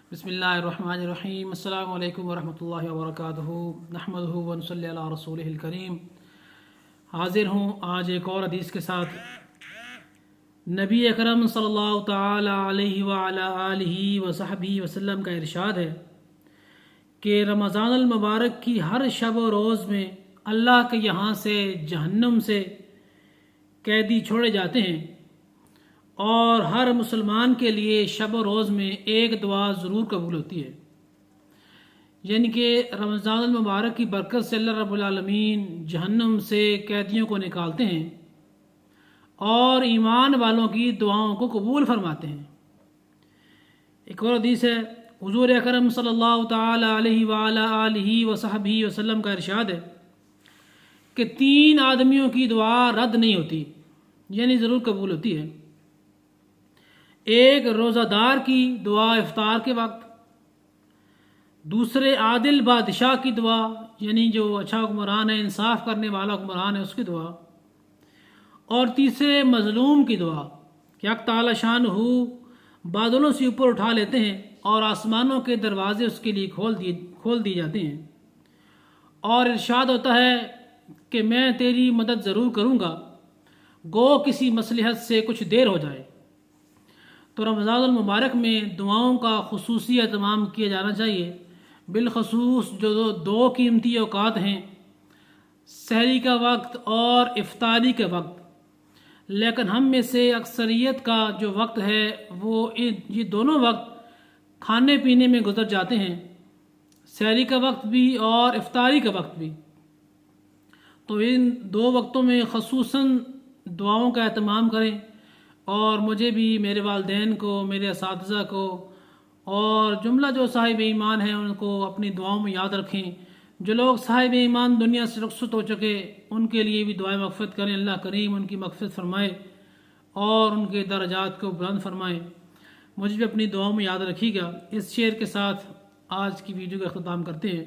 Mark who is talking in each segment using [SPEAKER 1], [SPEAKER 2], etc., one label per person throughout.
[SPEAKER 1] बिस्मिल्लाहिर्रहमानिर्रहीम। अस्सलामु अलैकुम वरहमतुल्लाहि वबरकातुहू। नहमदुहू व नसल्ली अला रसूलिहिल करीम। हाजिर हूँ आज एक और हदीस के साथ। नबी अकरम सल्लल्लाहु ताला अलैहि व अला आलिहि व सहबिहि वसल्लम का इरशाद है कि रमज़ानुल मुबारक की हर शब व रोज़ में अल्लाह के यहाँ से जहन्नुम से कैदी छोड़े जाते हैं और हर मुसलमान के लिए शब व रोज़ में एक दुआ ज़रूर कबूल होती है। यानी कि रमज़ानुल मुबारक की बरकत से अल्लाह रब्बुल आलमीन जहन्नुम से कैदियों को निकालते हैं और ईमान वालों की दुआओं को कबूल फरमाते हैं। एक और हदीस है, हुज़ूर अकरम सल्लल्लाहु ताला अलैहि व अला आलिहि व सहबिहि वसल्लम का इरशाद है कि 3 आदमियों की दुआ रद्द नहीं होती, यानी ज़रूर कबूल होती है। एक रोज़ादार की दुआ इफ्तार के वक्त, दूसरे आदिल बादशाह की दुआ, यानी जो अच्छा हुक्मरान है, इंसाफ करने वाला हुक्मरान है, उसकी दुआ, और तीसरे मजलूम की दुआ कि हक़ ताला शानहू बादलों से ऊपर उठा लेते हैं और आसमानों के दरवाजे उसके लिए खोल दिए जाते हैं और इरशाद होता है कि मैं तेरी मदद ज़रूर करूँगा, गो किसी मसलहत से कुछ देर हो जाए। तो रमज़ानुल मुबारक में दुआओं का खुसूसी एहतमाम किया जाना चाहिए, बिलखसूस जो 2 कीमती औकात हैं, सहरी का वक्त और इफ्तारी का वक्त। लेकिन हम में से अक्सरियत का जो वक्त है वो ये दोनों वक्त खाने पीने में गुजर जाते हैं, सहरी का वक्त भी और इफ्तारी का वक्त भी। तो इन 2 वक्तों में खसूसन दुआओं का एहतमाम करें और मुझे भी, मेरे वालिदैन को, मेरे असातिज़ा को और जुमला जो साहिब ईमान हैं उनको अपनी दुआओं में याद रखें। जो लोग साहिब ईमान दुनिया से रुखसत हो चुके, उनके लिए भी दुआएं मग़फ़िरत करें। अल्लाह करीम उनकी मग़फ़िरत फरमाए और उनके दर्जात को बुलंद फरमाए। मुझे भी अपनी दुआओं में याद रखिएगा। इस शेर के साथ आज की वीडियो का अख्ताम करते हैं।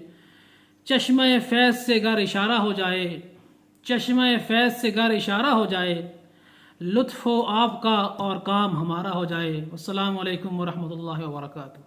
[SPEAKER 1] चश्मे फैज़ से गर इशारा हो जाए, चश्मे फैज़ से गर इशारा हो जाए, लुत्फ़ो आपका और काम हमारा हो जाए। अस्सलामु अलैकुम वरहमतुल्लाहि वबरकातुहू।